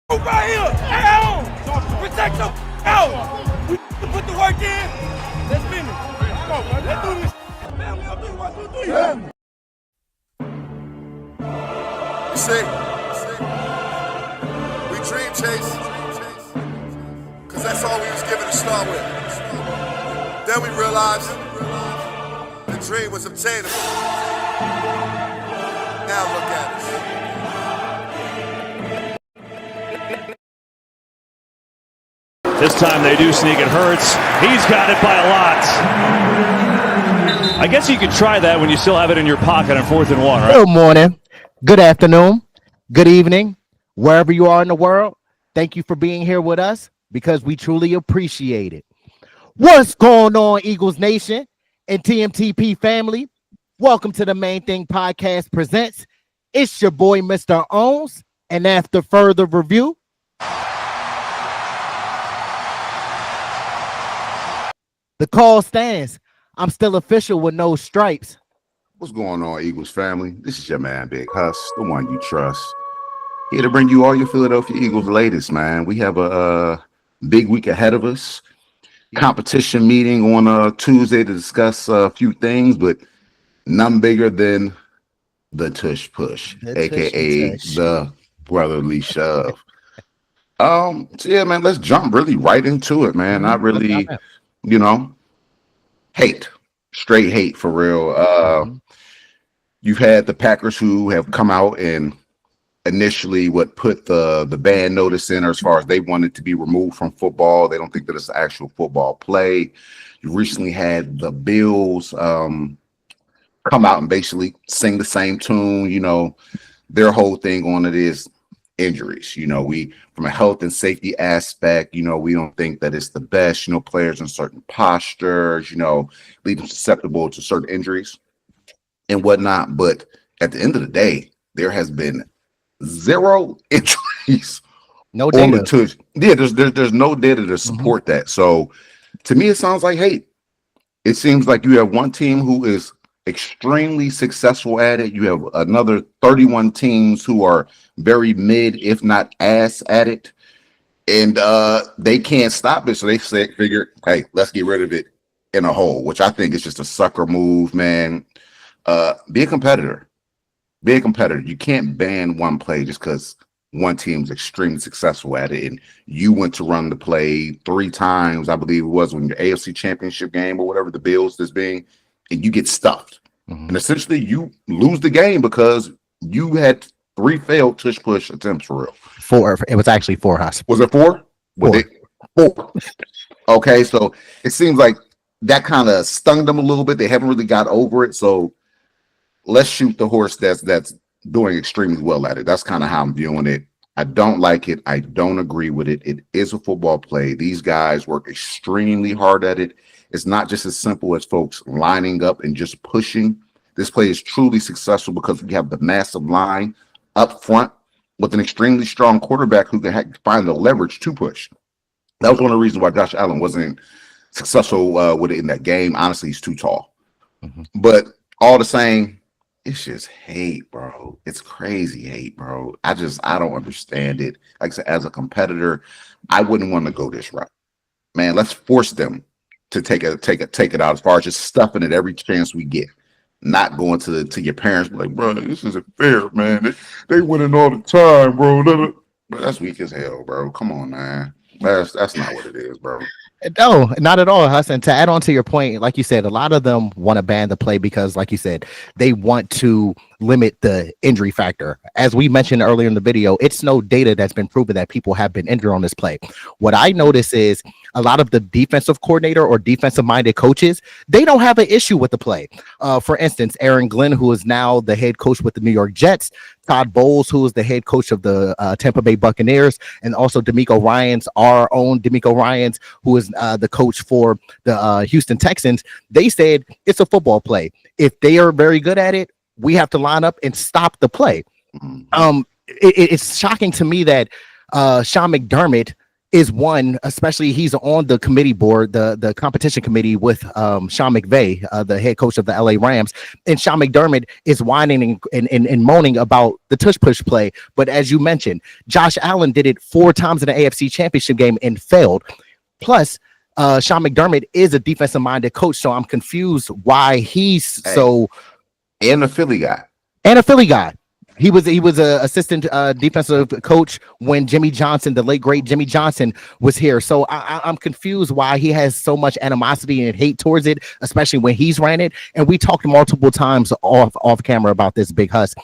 Right here, at home. Protect your out. We put the work in. Let's finish. Come on, man. Let's do this. Family, I'll do 1, 2, 3. You see, we dream chase, cause that's all we was given to start with. Then we realized the dream was obtainable. Now look at us. This time they do sneak. It hurts. He's got it by a lot. I guess you could try that when you still have it in your pocket on 4th and 1, right? Good morning, good afternoon, good evening, wherever you are in the world. Thank you for being here with us because we truly appreciate it. What's going on, Eagles Nation and TMTP family? Welcome to the Main Thing Podcast presents. It's your boy, Mr. Owens, and after further review, the call stands. I'm still official with no stripes. What's going on, Eagles family? This is your man, Big Huss, the one you trust. Here to bring you all your Philadelphia Eagles latest, man. We have a big week ahead of us. Competition meeting on Tuesday to discuss a few things, but none bigger than the Tush Push, aka the brotherly shove. So yeah, man, let's jump really right into it, man. Not really, hate, straight hate for real. You've had the Packers who have come out and initially put the ban notice in as far as they wanted to be removed from football. They don't think that it's actual football play. You recently had the Bills come out and basically sing the same tune. Their whole thing on it is injuries. We, from a health and safety aspect, we don't think that it's the best, players in certain postures, leave them susceptible to certain injuries and whatnot. But at the end of the day, there has been 0 injuries. No data. There's no data to support that. So to me, it sounds like hate. It seems like you have one team who is extremely successful at it. You have another 31 teams who are very mid, if not ass at it. And they can't stop it. So they figure, hey, let's get rid of it in a whole, which I think is just a sucker move, man. Be a competitor. Be a competitor. You can't ban one play just because one team's extremely successful at it. And you went to run the play 3 times, I believe it was, when your AFC championship game or whatever the Bills is being, and you get stuffed. And essentially you lose the game because you had 3 failed tush push attempts for real. 4. It was actually 4, Huss. Was it 4? 4. 4. Okay, so it seems like that kind of stung them a little bit. They haven't really got over it. So let's shoot the horse that's doing extremely well at it. That's kind of how I'm viewing it. I don't like it. I don't agree with it. It is a football play. These guys work extremely hard at it. It's not just as simple as folks lining up and just pushing. This play is truly successful because we have the massive line up front with an extremely strong quarterback who can find the leverage to push. That was one of the reasons why Josh Allen wasn't successful with it in that game. Honestly, he's too tall. But all the same, it's just hate, bro. It's crazy hate, bro. I don't understand it. Like I said, as a competitor, I wouldn't want to go this route. Man, let's force them to take it out as far as just stuffing it every chance we get. Not going to your parents like, bro, this isn't fair, man. They winning all the time, bro. That's weak as hell, bro. Come on, man. That's not what it is, bro. No, not at all, Hassan. To add on to your point, like you said, a lot of them want to ban the play because, like you said, they want to limit the injury factor. As we mentioned earlier in the video, it's no data that's been proven that people have been injured on this play. What I notice is a lot of the defensive coordinator or defensive-minded coaches, they don't have an issue with the play. For instance, Aaron Glenn, who is now the head coach with the New York Jets, Todd Bowles, who is the head coach of the Tampa Bay Buccaneers, and also DeMeco Ryans, our own DeMeco Ryans, who is the coach for the Houston Texans. They said it's a football play. If they are very good at it, we have to line up and stop the play. It's shocking to me that Sean McDermott is one, especially he's on the committee board, the competition committee with Sean McVay, the head coach of the LA Rams, and Sean McDermott is whining and moaning about the tush push play. But as you mentioned, Josh Allen did it 4 times in the AFC Championship game and failed. Plus, Sean McDermott is a defensive minded coach, so I'm confused why he's so. And a Philly guy. He was a assistant defensive coach when Jimmy Johnson, the late great Jimmy Johnson, was here. So I'm confused why he has so much animosity and hate towards it, especially when he's ran it. And we talked multiple times off camera about this, Big Hus.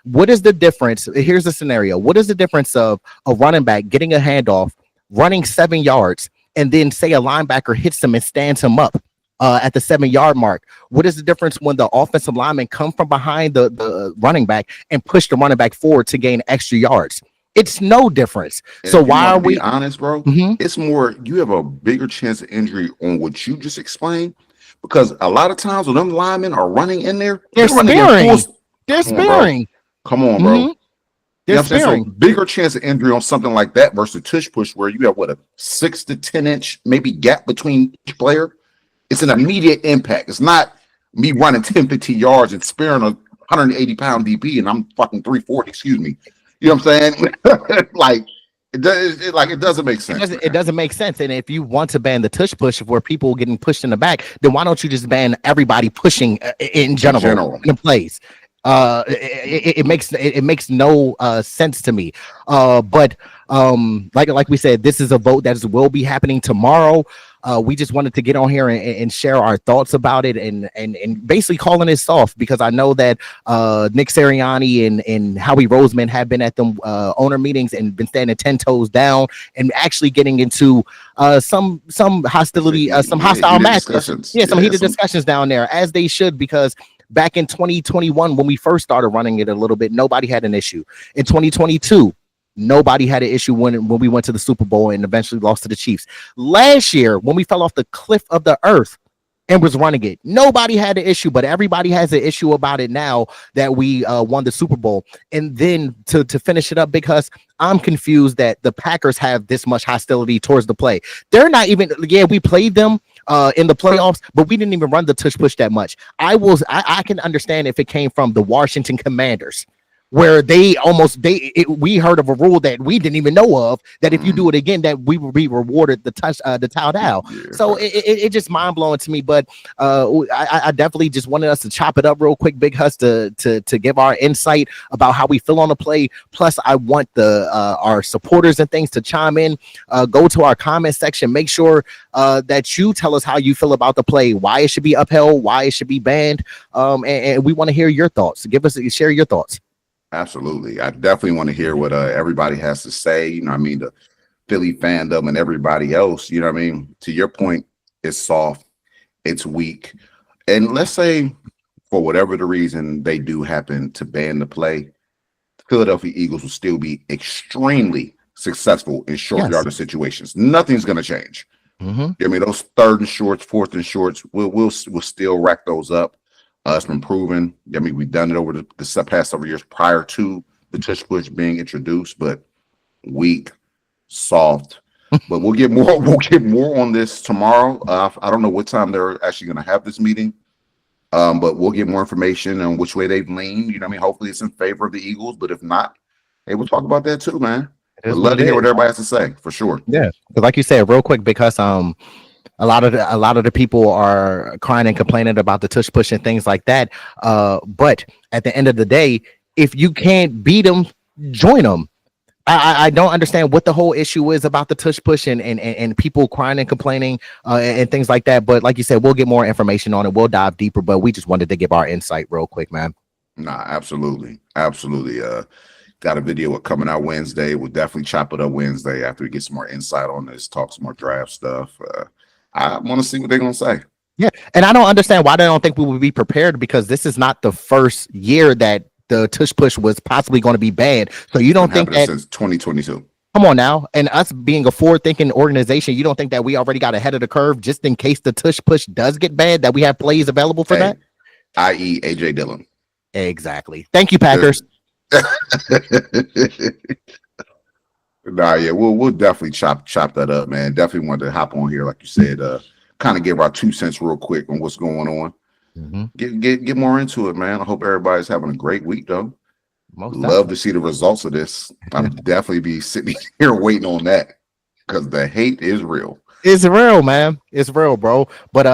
What is the difference? Here's the scenario. What is the difference of a running back getting a handoff, running 7 yards, and then say a linebacker hits him and stands him up at the 7-yard mark? What is the difference when the offensive linemen come from behind the running back and push the running back forward to gain extra yards? It's no difference. And so why are we honest, bro? Mm-hmm. It's more, you have a bigger chance of injury on what you just explained, because a lot of times when them linemen are running in there, they're sparing. They're sparing. Come on, bro. Mm-hmm. They're sparing. So bigger chance of injury on something like that versus tush push, where you have a 6 to 10 inch maybe gap between each player. It's an immediate impact. It's not me running 10, 15 yards and sparing a 180-pound DB and I'm fucking 340. Excuse me. You know what I'm saying? It doesn't make sense. It doesn't make sense. And if you want to ban the tush push where people getting pushed in the back, then why don't you just ban everybody pushing in general. In the plays? It makes no sense to me. But like we said, this is a vote that will be happening tomorrow. We just wanted to get on here and share our thoughts about it and basically calling it soft, because I know that Nick Sirianni and Howie Roseman have been at the owner meetings and been standing 10 toes down and actually getting into some hostility, some hostile matches. Some heated discussions down there, as they should, because back in 2021, when we first started running it a little bit, nobody had an issue. In 2022, nobody had an issue when we went to the Super Bowl and eventually lost to the Chiefs. Last year, when we fell off the cliff of the earth and was running it, nobody had an issue, but everybody has an issue about it now that we won the Super Bowl. And then to finish it up, because I'm confused that the Packers have this much hostility towards the play. They're not even, we played them in the playoffs, but we didn't even run the tush push that much. I can understand if it came from the Washington Commanders, where we heard of a rule that we didn't even know of, that if you do it again, that we will be rewarded the towel down. So it just mind blowing to me. But I definitely just wanted us to chop it up real quick, Big Hus, to give our insight about how we feel on the play. Plus, I want our supporters and things to chime in. Go to our comment section. Make sure that you tell us how you feel about the play, why it should be upheld, why it should be banned, and we want to hear your thoughts. Share your thoughts. Absolutely. I definitely want to hear what everybody has to say. You know what I mean? The Philly fandom and everybody else, you know what I mean? To your point, it's soft, it's weak. And let's say for whatever the reason they do happen to ban the play, the Philadelphia Eagles will still be extremely successful in short yardage situations. Nothing's going to change. Mm-hmm. I mean, those 3rd and shorts, 4th and shorts, we'll still rack those up. It's been proven. I mean, we've done it over the past several years prior to the tush push being introduced, but weak, soft. But we'll get more. We'll get more on this tomorrow. I don't know what time they're actually going to have this meeting, but we'll get more information on which way they've leaned. You know what I mean? Hopefully, it's in favor of the Eagles. But if not, hey, we'll talk about that too, man. I'd love to hear what everybody has to say, for sure. Yeah, but like you said, real quick, because a lot of the people are crying and complaining about the tush push and things like that. But at the end of the day, if you can't beat them, join them. I don't understand what the whole issue is about the tush push and people crying and complaining and things like that. But like you said, we'll get more information on it. We'll dive deeper, but we just wanted to give our insight real quick, man. Nah, absolutely. Got a video coming out Wednesday. We'll definitely chop it up Wednesday after we get some more insight on this, talk some more draft stuff. I want to see what they're going to say. Yeah. And I don't understand why they don't think we would be prepared, because this is not the first year that the tush push was possibly going to be banned. So you don't think that since 2022. Come on now. And us being a forward-thinking organization, you don't think that we already got ahead of the curve just in case the tush push does get banned, that we have plays available for that? I.e. A.J. Dillon. Exactly. Thank you, Packers. Nah, yeah, we'll definitely chop that up, man. Definitely wanted to hop on here, like you said, kind of give our 2 cents real quick on what's going on. Get more into it, man. I hope everybody's having a great week, though. Love to see the results of this. I'm definitely be sitting here waiting on that because the hate is real. It's real, man. It's real, bro. But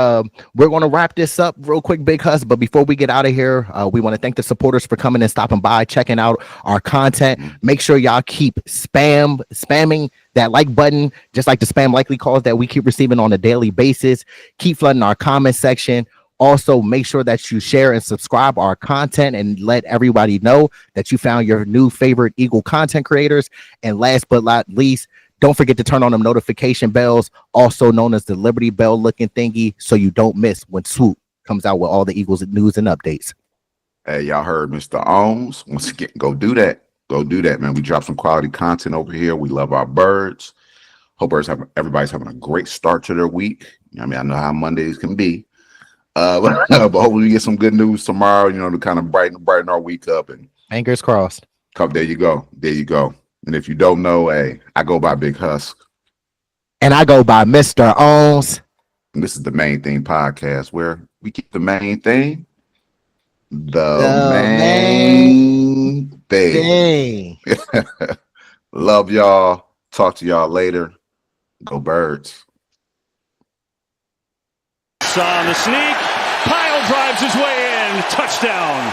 we're going to wrap this up real quick, Big Hus. But before we get out of here, we want to thank the supporters for coming and stopping by, checking out our content. Make sure y'all keep spamming that like button, just like the spam likely calls that we keep receiving on a daily basis. Keep flooding our comment section. Also, make sure that you share and subscribe our content and let everybody know that you found your new favorite Eagle content creators. And last but not least, don't forget to turn on them notification bells, also known as the Liberty Bell looking thingy, so you don't miss when Swoop comes out with all the Eagles news and updates. Hey, y'all heard Mr. Ohms. Once again, go do that. Go do that, man. We drop some quality content over here. We love our birds. Hope everybody's having a great start to their week. I mean, I know how Mondays can be. But hopefully we get some good news tomorrow, to kind of brighten our week up. And fingers crossed. There you go. And if you don't know, hey, I go by Big Husk. And I go by Mr. Ohms. And this is the Main Thing Podcast, where we keep the main thing the main thing. Love y'all. Talk to y'all later. Go Birds. On the sneak. Kyle drives his way in. Touchdown.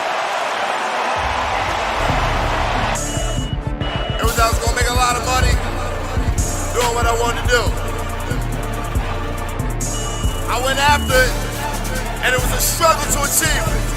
I was gonna make a lot of money doing what I wanted to do. I went after it, and it was a struggle to achieve it.